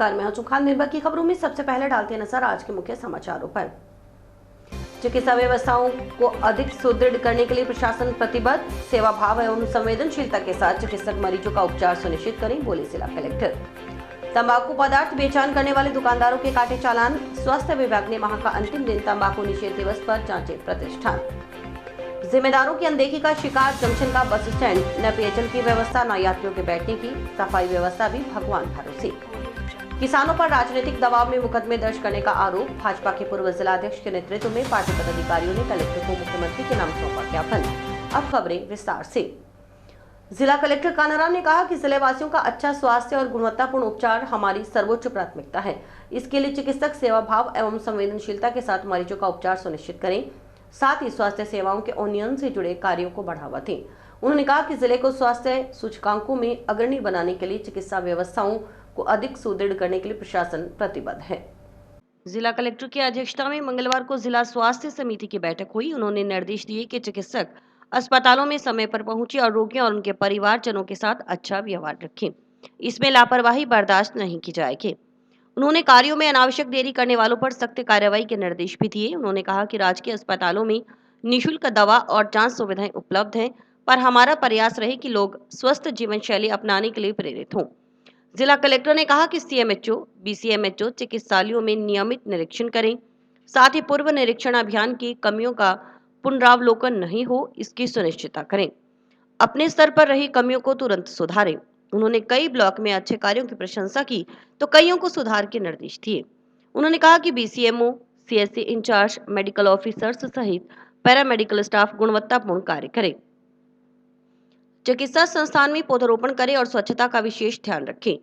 नमस्कार, मैं हूं खान। निर्भर की खबरों में सबसे पहले डालते नजर आज के मुख्य समाचारों पर। चिकित्सा व्यवस्थाओं को अधिक सुदृढ़ करने के लिए प्रशासन प्रतिबद्ध, सेवा भाव एवं संवेदनशीलता के साथ चिकित्सक मरीजों का उपचार सुनिश्चित करें, बोले जिला कलेक्टर। तंबाकू पदार्थ बेचान करने वाले दुकानदारों के काटे चालान, स्वास्थ्य विभाग ने माह का अंतिम दिन तंबाकू निषेध दिवस पर जांचे प्रतिष्ठान। जिम्मेदारों की अनदेखी का शिकार जंक्शन का बस स्टैंड, न पेयजल की व्यवस्था न यात्रियों के बैठने की, सफाई व्यवस्था भी भगवान भरोसे। किसानों पर राजनीतिक दबाव में मुकदमे दर्ज करने का आरोप, भाजपा के पूर्व जिलाध्यक्ष के नेतृत्व में पार्टी पदाधिकारियों ने कलेक्टर को मुख्यमंत्री के नाम सौंपा ज्ञापन। अब खबरें विस्तार से। जिला कलेक्टर कानाराम ने कहा कि जिले वासियों का अच्छा स्वास्थ्य और गुणवत्तापूर्ण उपचार हमारी सर्वोच्च प्राथमिकता है। इसके लिए चिकित्सक सेवा भाव एवं संवेदनशीलता के साथ मरीजों का उपचार सुनिश्चित करें, साथ ही स्वास्थ्य सेवाओं के उन्नयन से जुड़े कार्यों को बढ़ावा दें। उन्होंने कहा कि जिले को स्वास्थ्य सूचकांकों में अग्रणी बनाने के लिए चिकित्सा व्यवस्थाओं को अधिक सुदृढ़ करने के लिए प्रशासन प्रतिबद्ध है। जिला कलेक्टर की अध्यक्षता में मंगलवार को जिला स्वास्थ्य समिति की बैठक हुई। उन्होंने निर्देश दिए कि चिकित्सक अस्पतालों में समय पर पहुंचे और रोगियों और उनके परिवारजनों के साथ अच्छा व्यवहार रखें। इसमें लापरवाही बर्दाश्त नहीं की जाएगी। उन्होंने कार्यों में अनावश्यक देरी करने वालों पर सख्त कार्रवाई के निर्देश भी दिए। उन्होंने कहा कि राजकीय अस्पतालों में निःशुल्क दवा और जांच सुविधाएं उपलब्ध हैं, पर हमारा प्रयास रहे कि लोग स्वस्थ जीवन शैली अपनाने के लिए प्रेरित हों। जिला कलेक्टर ने कहा कि सीएमएचओ, बीसीएमएचओ चिकित्सालयों में नियमित निरीक्षण करें, साथ ही पूर्व निरीक्षण अभियान की कमियों का पुनरावलोकन नहीं हो, इसकी सुनिश्चितता करें। अपने स्तर पर रही कमियों को तुरंत सुधारें। उन्होंने कई ब्लॉक में अच्छे कार्यों की प्रशंसा की तो कईयों को सुधार के निर्देश दिए। उन्होंने कहा कि BCMO, CSC incharge, medical officers सहित पैरामेडिकल स्टाफ गुणवत्तापूर्ण कार्य करे, चिकित्सा संस्थान में पौधरोपण करें और स्वच्छता का विशेष ध्यान रखें।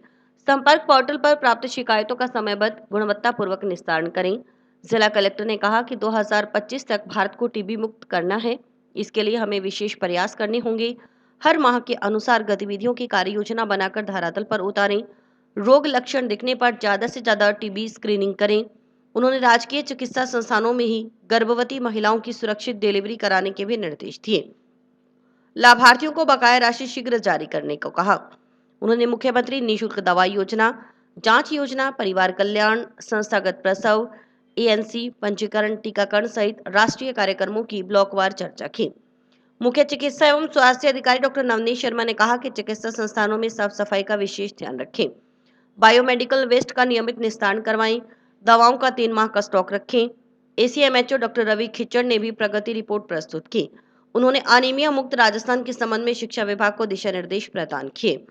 संपर्क पोर्टल पर प्राप्त शिकायतों का समयबद्ध गुणवत्तापूर्वक निस्तारण करें। जिला कलेक्टर ने कहा कि 2025 तक भारत को टीबी मुक्त करना है। इसके लिए हमें विशेष प्रयास करने होंगे। हर माह के अनुसार गतिविधियों की कार्य योजना बनाकर धरातल पर उतारें। रोग लक्षण दिखने पर ज्यादा से ज्यादा टीबी स्क्रीनिंग करें। उन्होंने राजकीय चिकित्सा संस्थानों में ही गर्भवती महिलाओं की सुरक्षित डिलीवरी कराने के भी निर्देश दिए। लाभार्थियों को बकाया राशि शीघ्र जारी करने को कहा। उन्होंने मुख्यमंत्री निःशुल्क दवा योजना, जांच योजना, परिवार कल्याण, संस्थागत प्रसव, एएनसी, पंजीकरण, टीकाकरण सहित राष्ट्रीय कार्यक्रमों की ब्लॉकवार चर्चा की। मुख्य चिकित्सा एवं स्वास्थ्य अधिकारी डॉक्टर नवनीत शर्मा ने कहा कि चिकित्सा संस्थानों में साफ सफाई का विशेष ध्यान रखें, बायोमेडिकल वेस्ट का नियमित निस्तारण करवाएं, दवाओं का 3 माह का स्टॉक रखें। एसीएमएचओ डॉक्टर रवि खिच्चड़ ने भी प्रगति रिपोर्ट प्रस्तुत की। उन्होंने अनीमिया मुक्त राजस्थान के संबंध में शिक्षा विभाग को दिशा निर्देश प्रदान किए।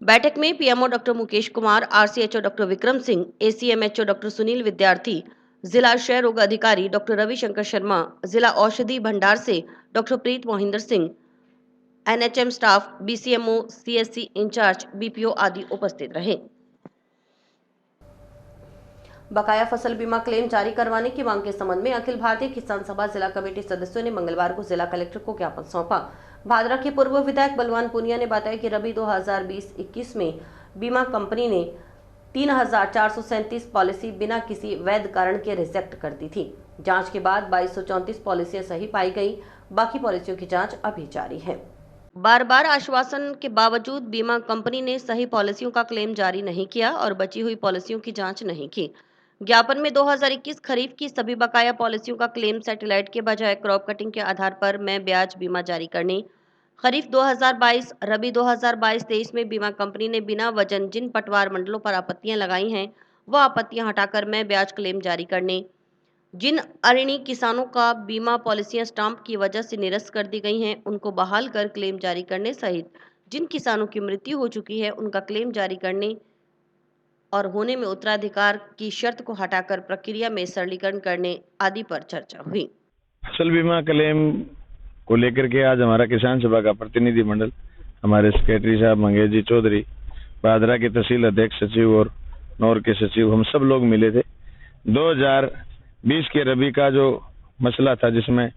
बैठक में PMO doctor Mukesh Kumar, RCHO doctor Vikram Singh, ACMHO doctor Sunil Vidyarthi, जिला क्षय रोग अधिकारी डॉक्टर रविशंकर शर्मा, जिला औषधि भंडार से doctor Preet Mohinder Singh, NHM staff, BCMO, CSC incharge, BPO आदि उपस्थित रहे। बकाया फसल बीमा क्लेम जारी करवाने की मांग के संबंध में अखिल भारतीय किसान सभा जिला कमेटी सदस्यों ने मंगलवार को जिला कलेक्टर को ज्ञापन सौंपा। भादरा के पूर्व विधायक बलवान पुनिया ने बताया कि रबी 2020-21 में बीमा कंपनी ने 3437 पॉलिसी बिना किसी वैध कारण के रिजेक्ट कर दी थी। जांच के बाद 2234 पॉलिसियां सही पाई गई। बाकी पॉलिसियों की जांच अभी जारी है। बार बार आश्वासन के बावजूद बीमा कंपनी ने सही पॉलिसियों का क्लेम जारी नहीं किया और बची हुई पॉलिसियों की जांच नहीं की। ज्ञापन में 2021 खरीफ की सभी बकाया पॉलिसियों का क्लेम सैटेलाइट के बजाय क्रॉप कटिंग के आधार पर मैं ब्याज बीमा जारी करने, खरीफ 2022 रबी 2022-23 में बीमा कंपनी ने बिना वजन जिन पटवार मंडलों पर आपत्तियां लगाई हैं वह आपत्तियां हटाकर मैं ब्याज क्लेम जारी करने, जिन अऋणी किसानों का बीमा पॉलिसियां स्टाम्प की वजह से निरस्त कर दी गई हैं उनको बहाल कर क्लेम जारी करने सहित जिन किसानों की मृत्यु हो चुकी है उनका क्लेम जारी करने और होने में उत्तराधिकार की शर्त को हटाकर प्रक्रिया में सरलीकरण करने आदि पर चर्चा हुई। फसल बीमा क्लेम को लेकर के आज हमारा किसान सभा का प्रतिनिधि मंडल, हमारे सेक्रेटरी साहब मंगेश जी चौधरी, भादरा के तहसील अध्यक्ष सचिव और नौर के सचिव, हम सब लोग मिले थे। 2020 के रबी का जो मसला था जिसमें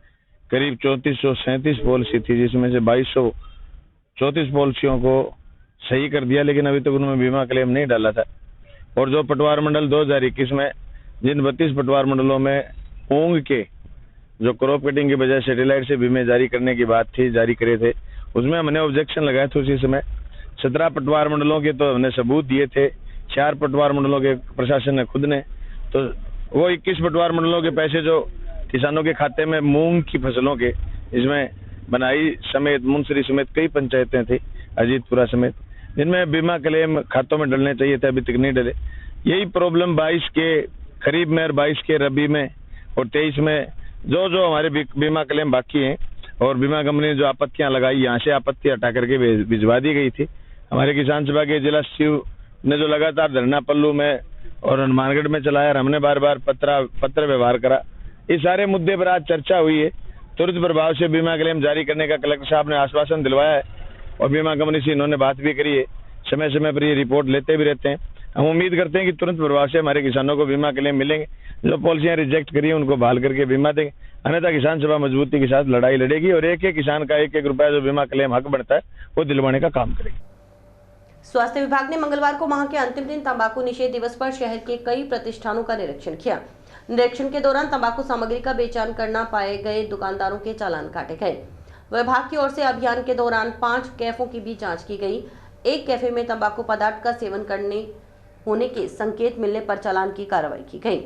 करीब 3437 पॉलिसी थी, जिसमें से 2234 पॉलिसियों को सही कर दिया, लेकिन अभी तक उन्होंने बीमा क्लेम नहीं डाला था। और जो पटवार मंडल 2021 में जिन 32 पटवार मंडलों में ऊंग के जो क्रॉप कटिंग के बजाय सैटेलाइट से बीमे जारी करने की बात थी, जारी करे थे, उसमें हमने ऑब्जेक्शन लगाया था। उसी समय 17 पटवार मंडलों के तो हमने सबूत दिए थे, 4 पटवार मंडलों के प्रशासन ने खुद ने, तो वो 21 पटवार मंडलों के पैसे जो किसानों के खाते में मूंग की फसलों के, इसमें बनाई समेत मुंसरी समेत कई पंचायतें थी, अजीतपुरा समेत, जिनमें बीमा क्लेम खातों में डलने चाहिए थे, अभी तक नहीं डले। यही प्रॉब्लम 22 के खरीफ में और 22 के रबी में और 23 में जो हमारे बीमा क्लेम बाकी हैं, और बीमा कंपनी ने जो आपत्तियां लगाई, यहाँ से आपत्ति हटा करके भिजवा दी गई थी। हमारे किसान सभा के जिला सचिव ने जो लगातार धरना पल्लू में और हनुमानगढ़ में चलाया, और हमने बार बार पत्र व्यवहार करा, इस सारे मुद्दे पर आज चर्चा हुई है। तुरंत प्रभाव से बीमा क्लेम जारी करने का कलेक्टर साहब ने आश्वासन दिलवाया है, और बीमा कंपनी से इन्होंने बात भी करी है। समय समय पर ये रिपोर्ट लेते भी रहते हैं। हम उम्मीद करते हैं कि तुरंत प्रभाव से हमारे किसानों को बीमा क्लेम मिलेंगे। जो पॉलिसियां रिजेक्ट करी है उनको बहाल करके बीमा देंगे, अन्यथा किसान सभा मजबूती के साथ लड़ाई लड़ेगी और एक एक किसान का 1-1 रुपया जो बीमा क्लेम हक बनता है वो दिलवाने का काम करेगी। स्वास्थ्य विभाग ने मंगलवार को माह के अंतिम दिन तंबाकू निषेध दिवस पर शहर के कई प्रतिष्ठानों का निरीक्षण किया। निरीक्षण के दौरान तंबाकू सामग्री का बेचान करना पाए गए दुकानदारों के चालान काटे गए। विभाग की ओर से अभियान के दौरान 5 कैफों की भी जांच की गई। एक कैफे में तंबाकू पदार्थ का सेवन करने होने के संकेत मिलने पर चालान की कार्रवाई की गई।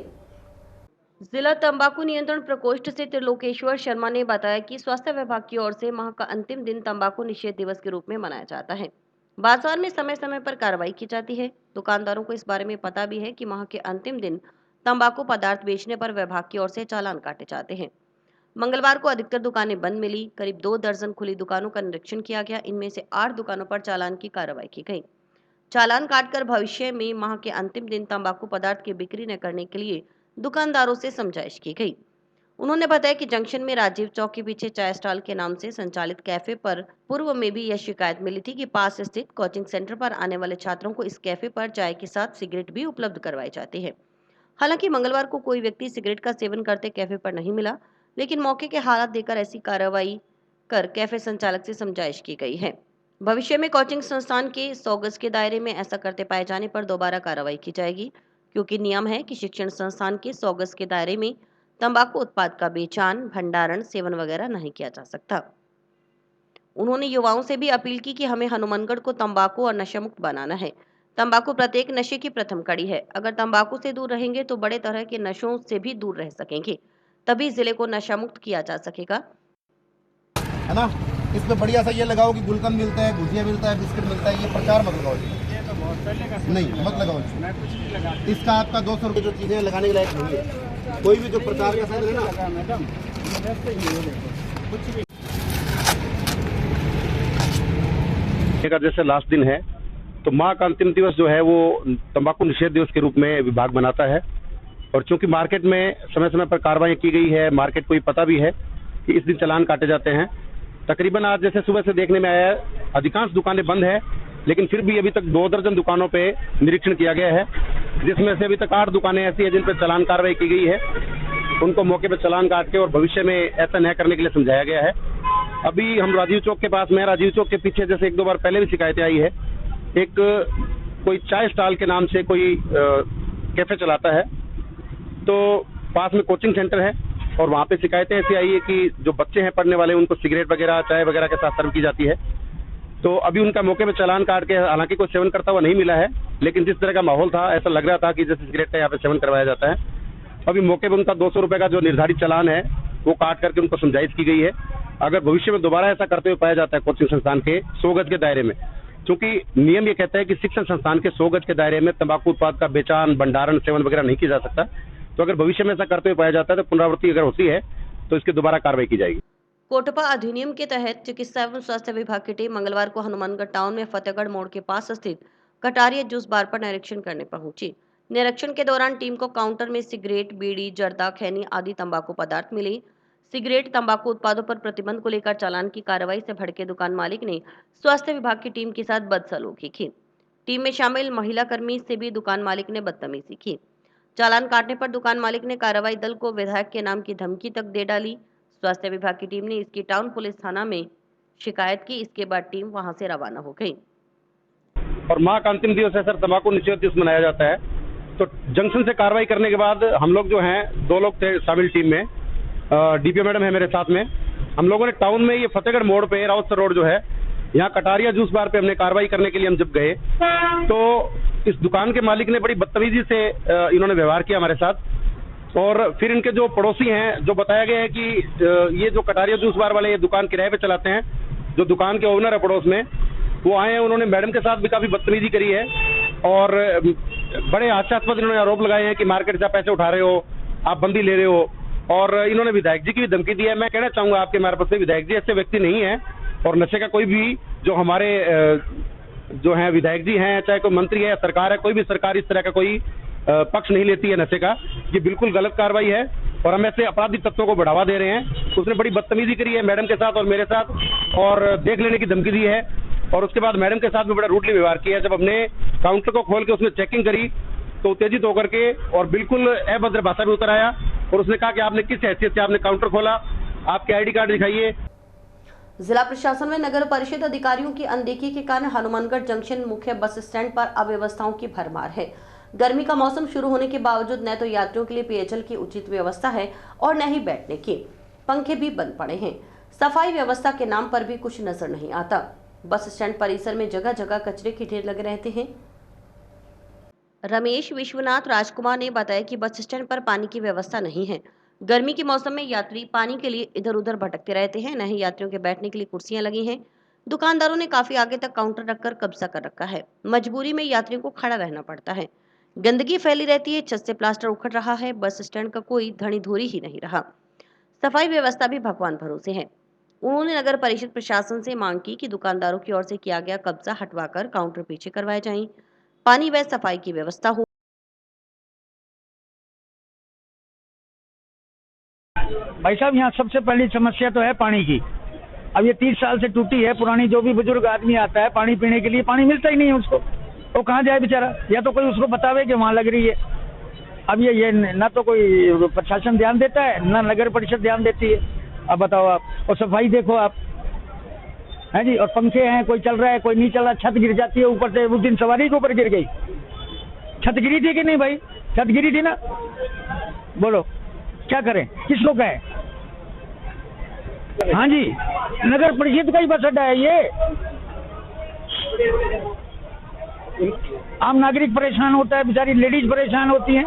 जिला तंबाकू नियंत्रण प्रकोष्ठ से त्रिलोकेश्वर शर्मा ने बताया कि स्वास्थ्य विभाग की ओर से माह का अंतिम दिन तंबाकू निषेध दिवस के रूप में मनाया जाता है। बाजार में समय समय पर कार्रवाई की जाती है। दुकानदारों को इस बारे में पता भी है कि माह के अंतिम दिन तंबाकू पदार्थ बेचने पर विभाग की ओर से चालान काटे जाते हैं। मंगलवार को अधिकतर दुकानें बंद मिली। करीब 2 दर्जन खुली दुकानों का निरीक्षण किया गया। इनमें से 8 दुकानों पर चालान की कार्रवाई की गई। चालान काटकर भविष्य में माह के अंतिम दिन तंबाकू पदार्थ की बिक्री न करने के लिए दुकानदारों से समझाइश की गई। उन्होंने बताया कि जंक्शन में राजीव चौक के पीछे चाय स्टॉल के नाम से संचालित कैफे पर पूर्व में भी यह शिकायत मिली थी कि पास स्थित कोचिंग सेंटर पर आने वाले छात्रों को इस कैफे पर चाय के साथ सिगरेट भी उपलब्ध करवाई जाती है। हालांकि मंगलवार को कोई व्यक्ति सिगरेट का सेवन करते कैफे पर नहीं मिला, लेकिन मौके के हालात देखकर ऐसी कार्रवाई कर कैफे संचालक से समझाइश की गई है। भविष्य में कोचिंग संस्थान के 100 गज के दायरे में ऐसा करते पाए जाने पर दोबारा कार्रवाई की जाएगी, क्योंकि नियम है कि शिक्षण संस्थान के 100 गज के दायरे में तंबाकू उत्पाद का बेचान, भंडारण, सेवन वगैरह नहीं किया जा सकता। उन्होंने युवाओं से भी अपील की कि हमें हनुमानगढ़ को तंबाकू और नशा मुक्त बनाना है। तंबाकू प्रत्येक नशे की प्रथम कड़ी है। अगर तंबाकू से दूर रहेंगे तो बड़े तरह के नशों से भी दूर रह सकेंगे, तभी जिले को नशा मुक्त किया जा सकेगा, है ना। इसमें बढ़िया सा ये लगाओ कि गुलकंद मिलता है, भुजिया मिलता है, बिस्किट मिलता है। ये प्रचार मत लगाओ, ये तो बहुत पहले का नहीं मत लगाओ। मैं कुछ नहीं लगा। इसका आपका 200 रुपये जो चीजें लगाने के लायक नहीं है। कोई भी जो प्रचार का साधन है ना, मैडम कुछ भी का जैसे लास्ट दिन है तो माह का अंतिम दिवस जो है वो तंबाकू निषेध दिवस के रूप में विभाग मनाता है। और चूंकि मार्केट में समय समय पर कार्रवाई की गई है, मार्केट को ये पता भी है कि इस दिन चालान काटे जाते हैं। तकरीबन आज जैसे सुबह से देखने में आया है, अधिकांश दुकानें बंद है, लेकिन फिर भी अभी तक 2 दर्जन दुकानों पे निरीक्षण किया गया है, जिसमें से अभी तक 8 दुकानें ऐसी है जिन पर चालान कार्रवाई की गई है। उनको मौके पर चालान काट के और भविष्य में ऐसा न करने के लिए समझाया गया है। अभी हम राजीव चौक के पास में, राजीव चौक के पीछे जैसे 1-2 बार पहले भी शिकायतें आई है, एक कोई चाय स्टॉल के नाम से कोई कैफे चलाता है, तो पास में कोचिंग सेंटर है और वहाँ पे शिकायतें ऐसी आई है कि जो बच्चे हैं पढ़ने वाले उनको सिगरेट वगैरह, चाय वगैरह के साथ सर्व की जाती है। तो अभी उनका मौके पे चालान काट के, हालांकि कोई सेवन करता हुआ नहीं मिला है, लेकिन जिस तरह का माहौल था ऐसा लग रहा था कि जैसे सिगरेट का यहाँ पे सेवन करवाया जाता है। अभी मौके पे उनका 200 रुपये का जो निर्धारित चालान है वो काट करके उनको समझाइश की गई है। अगर भविष्य में दोबारा ऐसा करते हुए पाया जाता है कोचिंग संस्थान के 100 गज के दायरे में, क्योंकि नियम ये कहता है कि शिक्षण संस्थान के 100 गज के दायरे में तंबाकू उत्पाद का बेचान, भंडारण, सेवन वगैरह नहीं किया जा सकता। तो अगर भविष्य में ऐसा करते हुए पाया जाता है तो पुनरावृत्ति अगर होती है तो इसकी दोबारा कार्रवाई की जाएगी। कोटपा अधिनियम के तहत चिकित्सा एवं स्वास्थ्य विभाग की टीम मंगलवार को हनुमानगढ़ टाउन में फतेहगढ़ मोड़ के पास स्थित कटारिया जूस बार पर निरीक्षण करने पहुंची। निरीक्षण के दौरान टीम को काउंटर में सिगरेट, बीड़ी, जर्दा, खैनी आदि तंबाकू पदार्थ मिले। सिगरेट, तंबाकू उत्पादों पर प्रतिबंध को लेकर चालान की कार्रवाई से भड़के दुकान मालिक ने स्वास्थ्य विभाग की टीम के साथ बदसलूकी की। टीम में शामिल महिला कर्मी से भी दुकान मालिक ने बदतमीजी की। चालान काटने पर दुकान मालिक ने कार्रवाई दल को विधायक के नाम की धमकी तक दे डाली। स्वास्थ्य विभाग की टीम ने इसकी टाउन पुलिस थाना में शिकायत की। इसके बाद टीम वहां से रवाना हो गई। और माह का अंतिम दिवस है सर, तंबाकू निषेध दिवस मनाया जाता है। तो जंक्शन से कार्रवाई करने के बाद हम लोग जो हैं 2 लोग थे शामिल टीम में, डीपीओ मैडम है मेरे साथ में। हम लोगों ने टाउन में ये फतेहगढ़ मोड़ पे राउत रोड जो है यहाँ कटारिया जूस बार पे हमने कार्रवाई करने के लिए हम जब गए तो इस दुकान के मालिक ने बड़ी बदतमीजी से इन्होंने व्यवहार किया हमारे साथ। और फिर इनके जो पड़ोसी हैं, जो बताया गया है कि ये जो कटारिया जूस बार वाले ये दुकान किराए पे चलाते हैं, जो दुकान के ओनर है पड़ोस में, वो आए हैं, उन्होंने मैडम के साथ भी काफी बदतमीजी करी है और बड़े हास्यास्पद इन्होंने आरोप लगाए हैं कि मार्केट से आप पैसे उठा रहे हो, आप बंदी ले रहे हो, और इन्होंने विधायक जी की भी धमकी दी है। मैं कहना चाहूंगा आपके मार्फत से, विधायक जी ऐसे व्यक्ति नहीं है और नशे का कोई भी जो हमारे जो है विधायक जी हैं, चाहे कोई मंत्री है या सरकार है, कोई भी सरकार इस तरह का कोई पक्ष नहीं लेती है नशे का। ये बिल्कुल गलत कार्रवाई है और हम ऐसे आपराधिक तत्वों को बढ़ावा दे रहे हैं। उसने बड़ी बदतमीजी करी है मैडम के साथ और मेरे साथ, और देख लेने की धमकी दी है, और उसके बाद मैडम के साथ भी बड़ा रूडली व्यवहार किया है। जब हमने काउंटर को खोल के उसमें चेकिंग करी तो उत्तेजित होकर के और बिल्कुल अभद्र भाषा में उतर आया और उसने कहा कि आपने किस हैसियत से आपने काउंटर खोला, आपके आईडी कार्ड दिखाइए। जिला प्रशासन में नगर परिषद अधिकारियों की अनदेखी के कारण हनुमानगढ़ जंक्शन मुख्य बस स्टैंड पर अव्यवस्थाओं की भरमार है। गर्मी का मौसम शुरू होने के बावजूद न तो यात्रियों के लिए पेयजल की उचित व्यवस्था है और न ही बैठने की। पंखे भी बंद पड़े हैं। सफाई व्यवस्था के नाम पर भी कुछ नजर नहीं आता। बस स्टैंड परिसर में जगह जगह कचरे के ढेर लगे रहते हैं। रमेश विश्वनाथ राजकुमार ने बताया कि बस स्टैंड पर पानी की व्यवस्था नहीं है। गर्मी के मौसम में यात्री पानी के लिए इधर उधर भटकते रहते हैं, न ही यात्रियों के बैठने के लिए कुर्सियां लगी हैं। दुकानदारों ने काफी आगे तक काउंटर रखकर कब्जा कर रखा है। मजबूरी में यात्रियों को खड़ा रहना पड़ता है। गंदगी फैली रहती है, छत से प्लास्टर उखड़ रहा है। बस स्टैंड का कोई धनी धोरी ही नहीं रहा। सफाई व्यवस्था भी भगवान भरोसे है। उन्होंने नगर परिषद प्रशासन से मांग की कि दुकानदारों की ओर से किया गया कब्जा हटवाकर काउंटर पीछे करवाए जाएं, पानी व सफाई की व्यवस्था हो। भाई साहब, यहाँ सबसे पहली समस्या तो है पानी की। अब ये 30 साल से टूटी है पुरानी। जो भी बुजुर्ग आदमी आता है पानी पीने के लिए, पानी मिलता ही नहीं है उसको। वो कहाँ जाए बेचारा? या तो कोई उसको बतावे कि वहाँ लग रही है। अब ये ना तो कोई प्रशासन ध्यान देता है, ना नगर परिषद ध्यान देती है। अब बताओ आप। और सफाई देखो आप, है जी। और पंखे हैं, कोई चल रहा है, कोई नहीं चल रहा। छत गिर जाती है ऊपर से। उस दिन सवारी के ऊपर गिर गई। छत गिरी थी कि नहीं भाई? छत गिरी थी ना? बोलो क्या करें, किसको कहें? हाँ जी, नगर परिषद का ही बस अड्डा है ये। आम नागरिक परेशान होता है, बेचारी लेडीज परेशान होती हैं,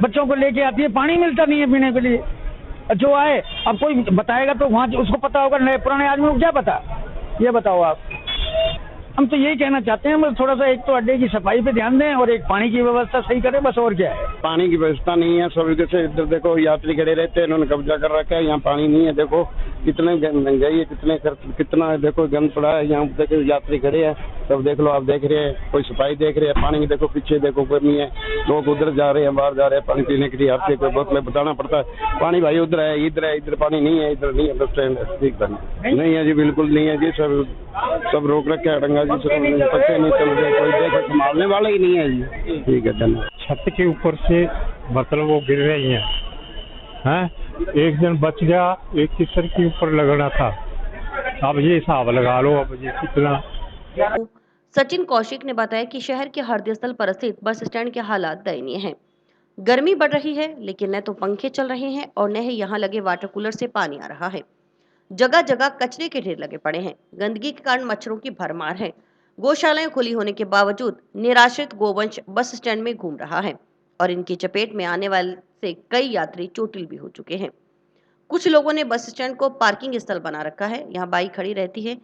बच्चों को लेके आती है, पानी मिलता नहीं है पीने के लिए। जो आए, अब कोई बताएगा तो वहाँ उसको पता होगा, नए पुराने आदमी को क्या पता? ये बताओ आप। हम तो यही कहना चाहते हैं, बस थोड़ा सा एक तो अड्डे की सफाई पे ध्यान दें और एक पानी की व्यवस्था सही करें, बस। और क्या है? पानी की व्यवस्था नहीं है। सब जैसे इधर देखो यात्री खड़े रहते हैं, इन्होंने कब्जा कर रखा है। यहाँ पानी नहीं है। देखो कितने महंगाई है, कितना देखो गंद पड़ा है। यहाँ देखो यात्री खड़े हैं, सब देख लो, आप देख रहे हैं, कोई सफाई देख रहे हैं। पानी की देखो पीछे देखो गर्मी है, लोग उधर जा रहे हैं, बाहर जा रहे हैं पानी पीने के लिए। आपसे कोई बोतलें बताना पड़ता है, पानी भाई उधर है, इधर पानी नहीं है, इधर नहीं है। बस स्टैंड ठीक नहीं है जी, बिल्कुल नहीं है जी। सब रोक रखे है डंगा जी, सब पत्ते नहीं चल रहे, कोई देखे संभालने वाला ही नहीं है जी। ठीक है, धन्यवाद। छत के ऊपर से मतलब वो गिर रही हैं। एक दिन बच गया, एक की सर के ऊपर लगना था। अब ये हिसाब लगा लो, अब ये कितना। सचिन कौशिक ने बताया कि शहर के हरदि स्थल पर स्थित बस स्टैंड के हालात दयनीय हैं। गर्मी बढ़ रही है, लेकिन न तो पंखे चल रहे हैं और न ही यहाँ लगे वाटर कूलर से पानी आ रहा है। जगह जगह कचरे के ढेर लगे पड़े हैं। गंदगी के कारण मच्छरों की भरमार है। गौशालाएं खुली होने के बावजूद निराश्रित गोवंश बस स्टैंड में घूम रहा है और इनकी चपेट में आने वाले से कई यात्री चोटिल भी हो चुके हैं। कुछ लोगों ने बस स्टैंड को पार्किंग स्थल बना रखा है। यहाँ बाइक खड़ी रहती है।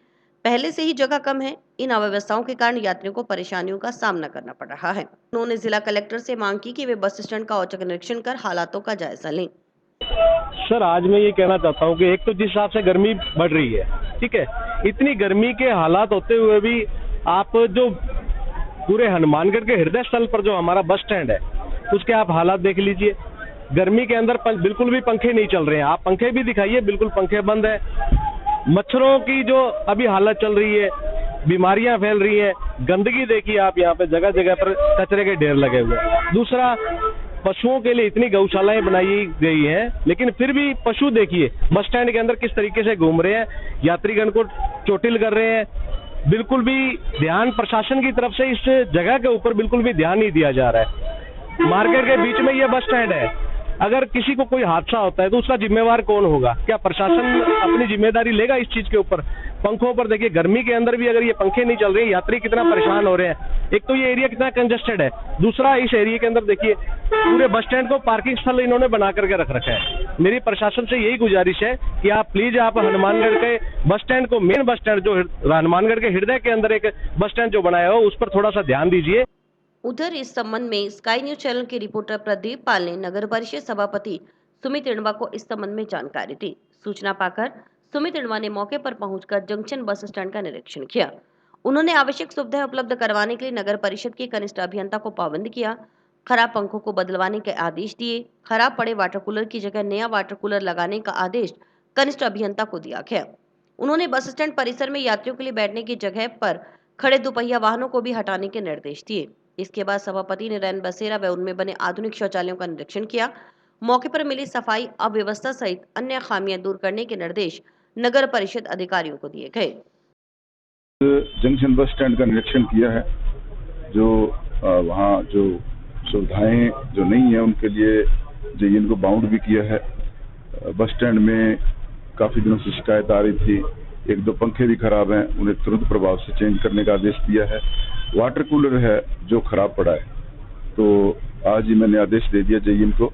पहले से ही जगह कम है। इन अव्यवस्थाओं के कारण यात्रियों को परेशानियों का सामना करना पड़ रहा है। उन्होंने जिला कलेक्टर से मांग की कि वे बस स्टैंड का औचक निरीक्षण कर हालातों का जायजा लें। सर, आज मैं ये कहना चाहता हूँ कि एक तो जिस हिसाब से गर्मी बढ़ रही है, ठीक है, इतनी गर्मी के हालात होते हुए भी आप जो पूरे हनुमानगढ़ के हृदय स्थल पर जो हमारा बस स्टैंड है उसके आप हालात देख लीजिए। गर्मी के अंदर बिल्कुल भी पंखे नहीं चल रहे हैं। आप पंखे भी दिखाइए, बिल्कुल पंखे बंद है। मच्छरों की जो अभी हालत चल रही है, बीमारियां फैल रही हैं। गंदगी देखिए आप, यहाँ पे जगह जगह पर कचरे के ढेर लगे हुए हैं। दूसरा, पशुओं के लिए इतनी गौशालाएं बनाई गई हैं, लेकिन फिर भी पशु देखिए बस स्टैंड के अंदर किस तरीके से घूम रहे हैं, यात्रीगण को चोटिल कर रहे हैं। बिल्कुल भी ध्यान प्रशासन की तरफ से इस जगह के ऊपर बिल्कुल भी ध्यान नहीं दिया जा रहा है। मार्केट के बीच में ये बस स्टैंड है। अगर किसी को कोई हादसा होता है तो उसका जिम्मेवार कौन होगा? क्या प्रशासन अपनी जिम्मेदारी लेगा इस चीज के ऊपर? पंखों पर देखिए, गर्मी के अंदर भी अगर ये पंखे नहीं चल रहे, यात्री कितना परेशान हो रहे हैं। एक तो ये एरिया कितना कंजेस्टेड है, दूसरा इस एरिया के अंदर देखिए पूरे बस स्टैंड को पार्किंग स्थल इन्होंने बना करके रख रखा है। मेरी प्रशासन से यही गुजारिश है कि आप प्लीज आप हनुमानगढ़ के बस स्टैंड को, मेन बस स्टैंड जो हनुमानगढ़ के हृदय के अंदर एक बस स्टैंड जो बनाया हो, उस पर थोड़ा सा ध्यान दीजिए। उधर इस संबंध में स्काई न्यूज चैनल के रिपोर्टर प्रदीप पाल ने नगर परिषद सभापति सुमित इड़वा को इस संबंध में जानकारी दी। सूचना पाकर सुमित इड़वा ने मौके पर पहुंचकर जंक्शन बस स्टैंड का निरीक्षण किया। उन्होंने आवश्यक सुविधाएं उपलब्ध करवाने के लिए नगर परिषद के कनिष्ठ अभियंता को पाबंद किया, खराब पंखों को बदलवाने के आदेश दिए, खराब पड़े वाटर कूलर की जगह नया वाटर कूलर लगाने का आदेश कनिष्ठ अभियंता को दिया गया। उन्होंने बस स्टैंड परिसर में यात्रियों के लिए बैठने की जगह पर खड़े दुपहिया वाहनों को भी हटाने के निर्देश दिए। इसके बाद सभापति ने रैन बसेरा व उनमें बने आधुनिक शौचालयों का निरीक्षण किया। मौके पर मिली सफाई अव्यवस्था सहित अन्य खामियां दूर करने के निर्देश नगर परिषद अधिकारियों को दिए गए। जंक्शन बस स्टैंड का निरीक्षण किया है। जो वहाँ जो सुविधाएं जो नहीं है उनके लिए जेईएन को बाउंड भी किया है। बस स्टैंड में काफी दिनों से शिकायत आ रही थी, एक दो पंखे भी खराब हैं, उन्हें तुरंत प्रभाव से चेंज करने का आदेश दिया है। वाटर कूलर है जो खराब पड़ा है, तो आज ही मैंने आदेश दे दिया जेईएन को,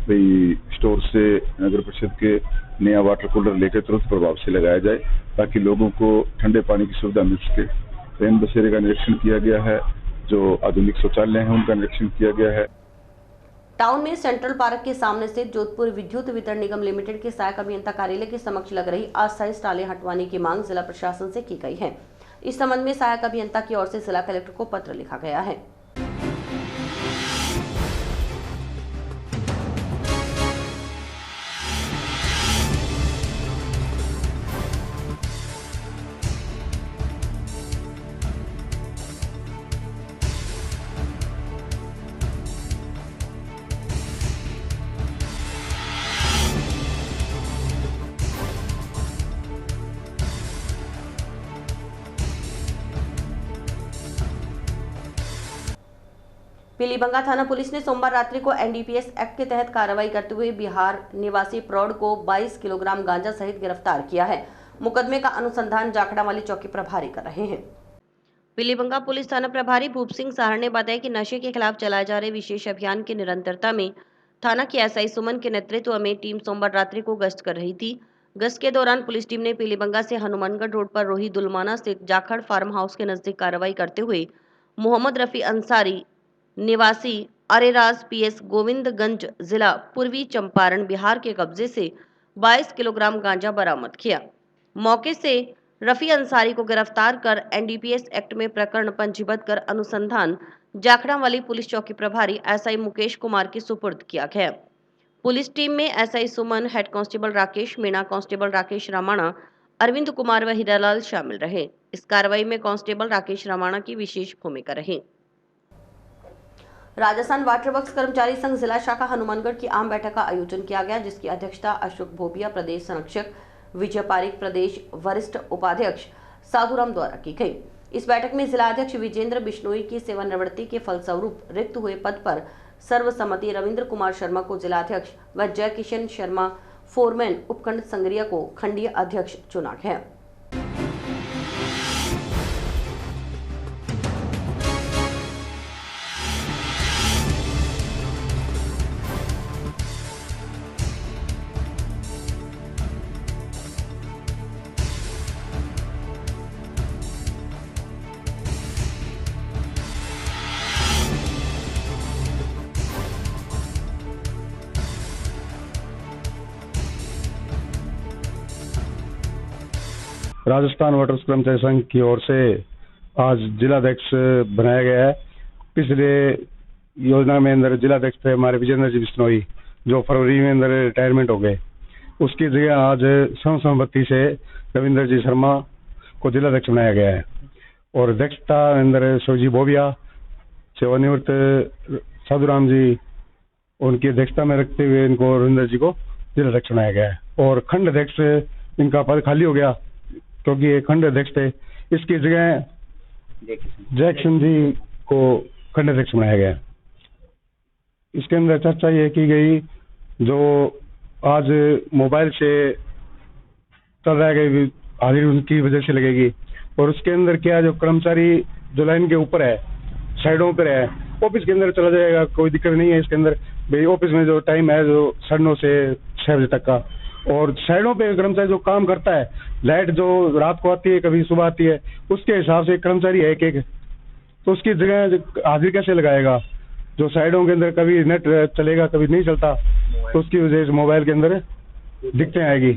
भाई स्टोर से नगर परिषद के नया वाटर कूलर लेकर तुरंत प्रभाव से लगाया जाए ताकि लोगों को ठंडे पानी की सुविधा मिल सके। रैन बसेरे का निरीक्षण किया गया है, जो आधुनिक शौचालय हैं उनका निरीक्षण किया गया है। टाउन में सेंट्रल पार्क के सामने स्थित जोधपुर विद्युत वितरण निगम लिमिटेड के सहायक अभियंता कार्यालय के समक्ष लग रही अस्थायी स्टालें हटवाने की मांग जिला प्रशासन से की गई है। इस संबंध में सहायक अभियंता की ओर से जिला कलेक्टर को पत्र लिखा गया है। पीलीबंगा थाना पुलिस ने सोमवार रात्रि को एनडीपीएस एक्ट के तहत कार्रवाई करते हुए बिहार निवासी प्रौढ़ को 22 किलोग्राम गांजा सहित गिरफ्तार किया है। मुकदमे का अनुसंधान जाखड़ा वाली चौकी प्रभारी कर रहे हैं। पीलीबंगा पुलिस थाना प्रभारी भूप सिंह साहर ने बताया कि नशे के खिलाफ चलाए जा रहे विशेष अभियान की निरंतरता में थाना की एसआई सुमन के नेतृत्व में टीम सोमवार रात्रि को गश्त कर रही थी। गश्त के दौरान पुलिस टीम ने पीलीबंगा से हनुमानगढ़ रोड पर रोही दुलमाना स्थित जाखड़ फार्म हाउस के नजदीक कार्रवाई करते हुए मोहम्मद रफी अंसारी निवासी अरेराज पीएस गोविंदगंज जिला पूर्वी चंपारण बिहार के कब्जे से 22 किलोग्राम गांजा बरामद किया। मौके से रफी अंसारी को गिरफ्तार कर एनडीपीएस एक्ट में प्रकरण पंजीबद्ध कर अनुसंधान जाखड़ा वाली पुलिस चौकी प्रभारी एसआई मुकेश कुमार की सुपुर्द किया गया। पुलिस टीम में SI Suman, head constable Rakesh Meena, constable Rakesh Ramana, Arvind Kumar व हीरालाल शामिल रहे। इस कार्रवाई में कांस्टेबल राकेश रामाणा की विशेष भूमिका रही। राजस्थान वाटर वर्क्स कर्मचारी संघ जिला शाखा हनुमानगढ़ की आम बैठक का आयोजन किया गया, जिसकी अध्यक्षता अशोक भोपिया, प्रदेश संरक्षक विजय पारिक, प्रदेश वरिष्ठ उपाध्यक्ष साधुराम द्वारा की गई। इस बैठक में जिला अध्यक्ष विजेंद्र बिश्नोई की सेवानिवृत्ति के फलस्वरूप रिक्त हुए पद पर सर्वसम्मति रविंद्र कुमार शर्मा को जिलाध्यक्ष व जय किशन शर्मा फोरमैन उपखंड संग्रिया को खंडीय अध्यक्ष चुना गया। राजस्थान वाटर कर्मचारी संघ की ओर से आज जिलाध्यक्ष बनाया गया है। पिछले योजना में अंदर जिलाध्यक्ष थे हमारे विजेंद्र जी बिश्नोई, जो फरवरी में अंदर रिटायरमेंट हो गए। उसकी जगह आज सर्वसम्मति से रविंद्र जी शर्मा को जिलाध्यक्ष बनाया गया है और अध्यक्षता अंदर शिवजी बोबिया, सेवानिवृत्त साधुराम जी, उनकी अध्यक्षता में रखते हुए इनको रविंद्र जी को जिलाध्यक्ष बनाया गया है। और खंड अध्यक्ष इनका पद खाली हो गया क्योंकि ये खंड अध्यक्ष थे, इसकी जगह जय किशन जी को खंड अध्यक्ष बनाया गया। इसके अंदर चर्चा ये की गई, जो आज मोबाइल से चल रहा है कि हाजिरी उनकी वजह से लगेगी। और उसके अंदर क्या, जो कर्मचारी जो लाइन के ऊपर है, साइडों पर है, ऑफिस के अंदर चला जाएगा, कोई दिक्कत नहीं है इसके अंदर। भाई ऑफिस में जो टाइम है जो 9:30 से 6 बजे तक का, और साइडों पे कर्मचारी जो काम करता है, लाइट जो रात को आती है कभी सुबह आती है, उसके हिसाब से कर्मचारी है एक, तो उसकी जगह हाजिरी कैसे लगाएगा? जो साइडों के अंदर कभी नेट चलेगा कभी नहीं चलता, तो उसकी वजह से मोबाइल के अंदर दिक्कतें आएगी।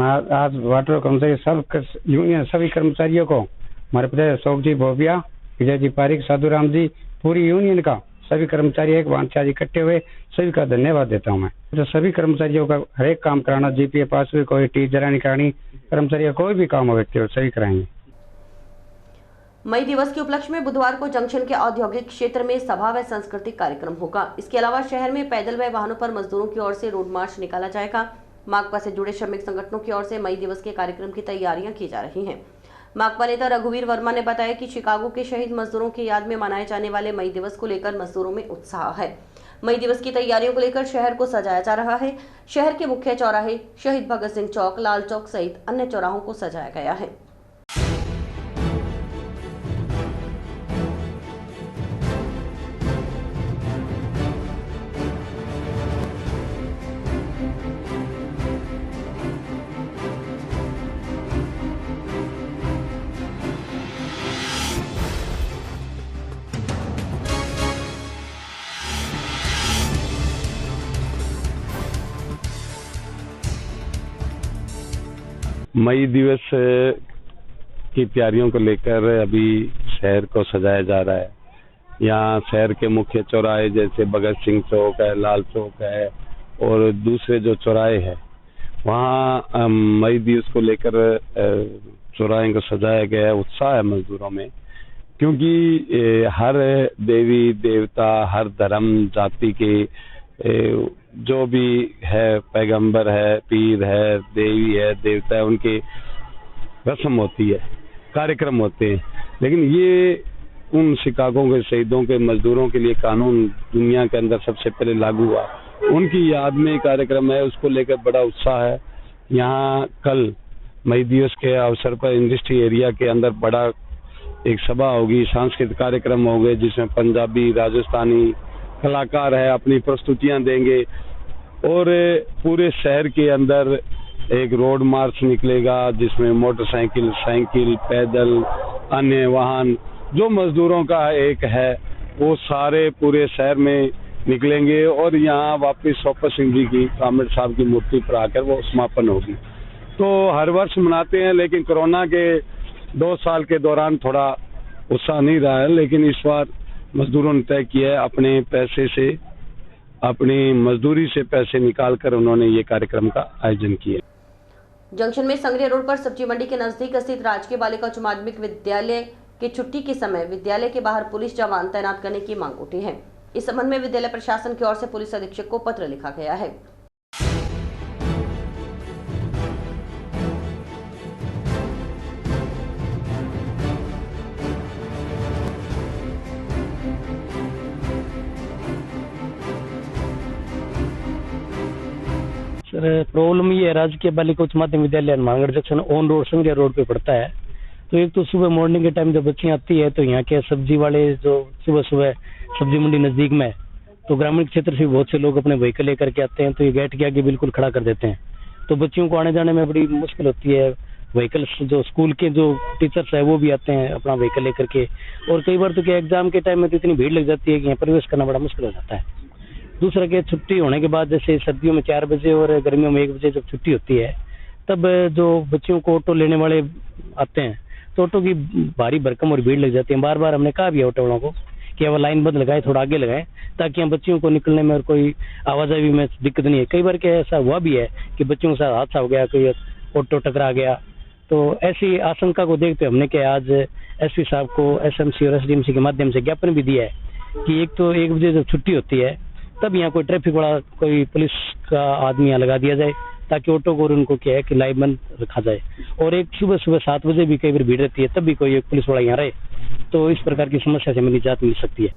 आज वाटर कर्मचारी सब यूनियन सभी कर्मचारियों को, हमारे प्रदेश अशोक जी भोबिया, विजय जी पारिक, साधु राम जी, पूरी यूनियन का सभी कर्मचारी एक मंच आज इकट्ठे हुए, सभी का धन्यवाद देता हूँ मैं। जो सभी कर्मचारियों का हर एक काम कराना, जीपीए पास हुई, कोई टी जरानी करानी, कर्मचारी का कोई भी काम हो व्यक्ति सभी कराएंगे। मई दिवस के उपलक्ष्य में बुधवार को जंक्शन के औद्योगिक क्षेत्र में सभा व सांस्कृतिक कार्यक्रम होगा। इसके अलावा शहर में पैदल व वाहनों पर मजदूरों की ओर से रोड मार्च निकाला जाएगा। माकपा से जुड़े श्रमिक संगठनों की ओर से मई दिवस के कार्यक्रम की तैयारियां की जा रही हैं। माकपा नेता रघुवीर वर्मा ने बताया कि शिकागो के शहीद मजदूरों की याद में मनाए जाने वाले मई दिवस को लेकर मजदूरों में उत्साह है। मई दिवस की तैयारियों को लेकर शहर को सजाया जा रहा है। शहर के मुख्य चौराहे, शहीद भगत सिंह चौक, लाल चौक सहित अन्य चौराहों को सजाया गया है। मई दिवस की तैयारियों को लेकर अभी शहर को सजाया जा रहा है। यहाँ शहर के मुख्य चौराहे जैसे भगत सिंह चौक है, लाल चौक है और दूसरे जो चौराहे हैं, वहाँ मई दिवस को लेकर चौराहे को सजाया गया है। उत्साह है मजदूरों में, क्योंकि हर देवी देवता, हर धर्म जाति के जो भी है, पैगंबर है, पीर है, देवी है, देवता है, उनकी रस्म होती है, कार्यक्रम होते हैं। लेकिन ये उन शिकागो के शहीदों के मजदूरों के लिए कानून दुनिया के अंदर सबसे पहले लागू हुआ, उनकी याद में कार्यक्रम है, उसको लेकर बड़ा उत्साह है। यहाँ कल मई दिवस के अवसर पर इंडस्ट्री एरिया के अंदर बड़ा एक सभा होगी, सांस्कृतिक कार्यक्रम होंगे, जिसमें पंजाबी, राजस्थानी कलाकार है अपनी प्रस्तुतियां देंगे, और पूरे शहर के अंदर एक रोड मार्च निकलेगा, जिसमें मोटरसाइकिल, साइकिल, पैदल, अन्य वाहन जो मजदूरों का एक है, वो सारे पूरे शहर में निकलेंगे और यहाँ वापस सोपा सिंह जी की, कामरेड साहब की मूर्ति पर आकर वो समापन होगी। तो हर वर्ष मनाते हैं, लेकिन कोरोना के 2 साल के दौरान थोड़ा उत्साह नहीं रहा है। लेकिन इस बार मजदूरों ने तय किया है, अपने पैसे से, अपनी मजदूरी से पैसे निकालकर उन्होंने ये कार्यक्रम का आयोजन किया। जंक्शन में संगरिया रोड पर सब्जी मंडी के नजदीक स्थित राजकीय बालिका उच्च माध्यमिक विद्यालय के छुट्टी के समय विद्यालय के बाहर पुलिस जवान तैनात करने की मांग उठी है। इस संबंध में विद्यालय प्रशासन की ओर से पुलिस अधीक्षक को पत्र लिखा गया है। सर प्रॉब्लम ये है, राजकीय बालिका उच्च माध्यमिक विद्यालय Hanumangarh junction on road Sangaria road पे पड़ता है। तो एक तो सुबह मॉर्निंग के टाइम जब बच्चियाँ आती है, तो यहाँ के सब्जी वाले जो सुबह सुबह सब्जी मंडी नजदीक में, तो ग्रामीण क्षेत्र से बहुत से लोग अपने व्हीकल लेकर के आते हैं, तो ये गेट के आगे बिल्कुल खड़ा कर देते हैं। तो बच्चियों को आने जाने में बड़ी मुश्किल होती है। व्हीकल जो स्कूल के जो टीचर्स है वो भी आते हैं अपना व्हीकल लेकर के, और कई बार तो क्या एग्जाम के टाइम में तो इतनी भीड़ लग जाती है कि यहाँ प्रवेश करना बड़ा मुश्किल हो जाता है। दूसरा कि छुट्टी होने के बाद, जैसे सर्दियों में 4 बजे और गर्मियों में 1 बजे जब छुट्टी होती है, तब जो बच्चियों को ऑटो लेने वाले आते हैं, तो ऑटो की भारी भरकम और भीड़ लग जाती है। बार बार हमने कहा भी ऑटो वालों को कि वो लाइन बंद लगाए, थोड़ा आगे लगाएं, ताकि यहाँ बच्चियों को निकलने में और कोई आवाजाही में दिक्कत नहीं है। कई बार क्या ऐसा हुआ भी है कि बच्चों के साथ हादसा हो गया, कोई ऑटो टकरा गया। तो ऐसी आशंका को देखते हमने क्या आज एसपी साहब को एसएमसी और एसडीएमसी के माध्यम से ज्ञापन भी दिया है कि एक तो 1 बजे जब छुट्टी होती है, तब यहाँ कोई ट्रैफिक वाला, कोई पुलिस का आदमी यहाँ लगा दिया जाए, ताकि ऑटो को और उनको क्या है कि लाइन बंद रखा जाए। और एक सुबह 7 बजे भी कई बार भीड़ रहती है, तब भी कोई एक पुलिस वाला यहाँ रहे, तो इस प्रकार की समस्या से हमें निजात मिल सकती है।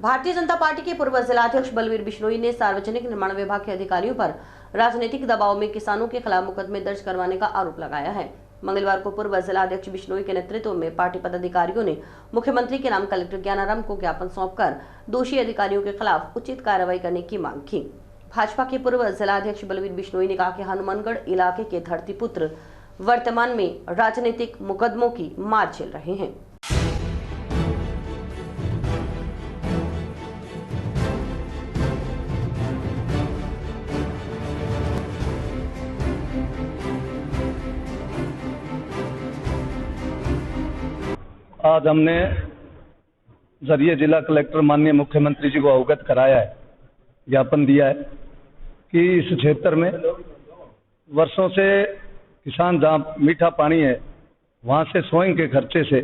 भारतीय जनता पार्टी के पूर्व जिलाध्यक्ष बलवीर बिश्नोई ने सार्वजनिक निर्माण विभाग के अधिकारियों पर राजनीतिक दबाव में किसानों के खिलाफ मुकदमे दर्ज करवाने का आरोप लगाया है। मंगलवार को पूर्व जिलाध्यक्ष बिश्नोई के नेतृत्व में पार्टी पदाधिकारियों ने मुख्यमंत्री के नाम कलेक्टर ज्ञानाराम को ज्ञापन सौंपकर दोषी अधिकारियों के खिलाफ उचित कार्रवाई करने की मांग की। भाजपा के पूर्व जिलाध्यक्ष बलवीर बिश्नोई ने कहा कि हनुमानगढ़ इलाके के धरतीपुत्र वर्तमान में राजनीतिक मुकदमों की मार झेल रहे हैं। आज हमने जरिए जिला कलेक्टर माननीय मुख्यमंत्री जी को अवगत कराया है, ज्ञापन दिया है कि इस क्षेत्र में वर्षों से किसान जहाँ मीठा पानी है वहाँ से सोइंग के खर्चे से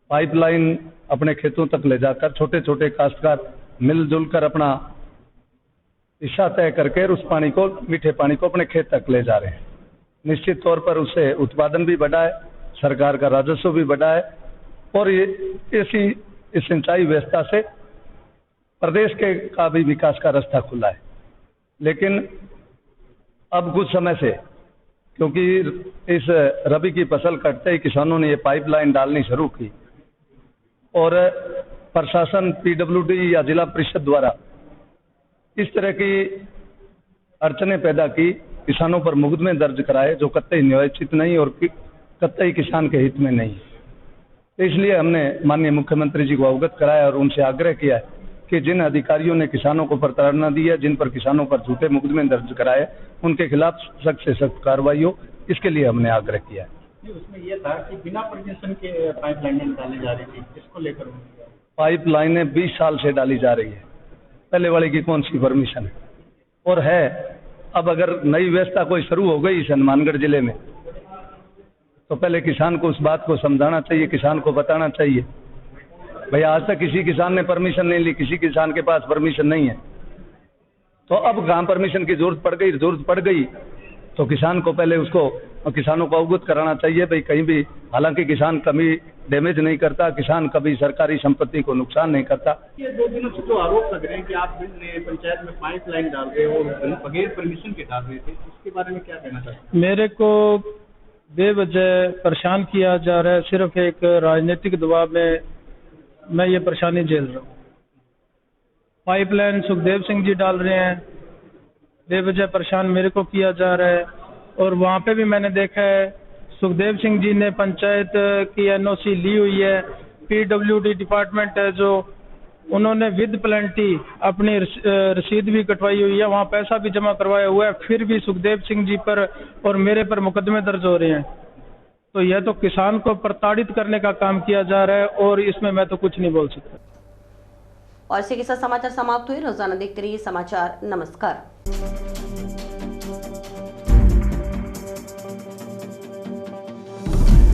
पाइपलाइन अपने खेतों तक ले जाकर छोटे छोटे काश्तकार मिलजुल कर अपना हिस्सा तय करके उस पानी को, मीठे पानी को अपने खेत तक ले जा रहे हैं। निश्चित तौर पर उससे उत्पादन भी बढ़ा है, सरकार का राजस्व भी बढ़ा है और इस सिंचाई व्यवस्था से प्रदेश के का भी विकास का रास्ता खुला है। लेकिन अब कुछ समय से क्योंकि इस रबी की फसल कटते ही किसानों ने ये पाइपलाइन डालनी शुरू की और प्रशासन पीडब्ल्यूडी या जिला परिषद द्वारा इस तरह की अड़चने पैदा की, किसानों पर मुकदमे दर्ज कराए जो कतई न्यायोचित नहीं और कतई किसान के हित में नहीं। इसलिए हमने माननीय मुख्यमंत्री जी को अवगत कराया और उनसे आग्रह किया है कि जिन अधिकारियों ने किसानों को प्रताड़ना दी है, जिन पर किसानों पर झूठे मुकदमे दर्ज कराए, उनके खिलाफ सख्त से सख्त कार्रवाई हो, इसके लिए हमने आग्रह किया है। उसमें यह था कि बिना परमिशन के पाइपलाइनें डाली जा रही थी, इसको लेकर पाइपलाइनें 20 साल से डाली जा रही है, पहले वाले की कौन सी परमिशन है और है। अब अगर नई व्यवस्था कोई शुरू हो गई इस हनुमानगढ़ जिले में तो पहले किसान को उस बात को समझाना चाहिए, किसान को बताना चाहिए भैया आज तक किसी किसान ने परमिशन नहीं ली, किसी किसान के पास परमिशन नहीं है। तो अब कहाँ परमिशन की जरूरत पड़ गई तो किसान को पहले उसको किसानों को अवगत कराना चाहिए भाई कहीं भी, हालांकि किसान कभी डैमेज नहीं करता, किसान कभी सरकारी संपत्ति को नुकसान नहीं करता। ये 2 दिनों से जो आरोप लग रहे हैं कि आप पंचायत में पाइपलाइन डाल रहे हो बगैर परमिशन के डाल रहे थे, इसके बारे में क्या कहना चाहते हैं? मेरे को बेवजह परेशान किया जा रहा है, सिर्फ एक राजनीतिक दबाव में मैं ये परेशानी झेल रहा हूँ। पाइपलाइन सुखदेव सिंह जी डाल रहे हैं, बेवजह परेशान मेरे को किया जा रहा है। और वहाँ पे भी मैंने देखा है सुखदेव सिंह जी ने पंचायत की एनओसी ली हुई है, पीडब्ल्यूडी डिपार्टमेंट है जो उन्होंने विद प्लेंटी अपनी रसीद भी कटवाई हुई है, वहाँ पैसा भी जमा करवाया हुआ है, फिर भी सुखदेव सिंह जी पर और मेरे पर मुकदमे दर्ज हो रहे हैं। तो यह तो किसान को प्रताड़ित करने का काम किया जा रहा है और इसमें मैं तो कुछ नहीं बोल सकता। और इसी के साथ समाचार समाप्त हुए। रोजाना देखते रहिए समाचार। नमस्कार।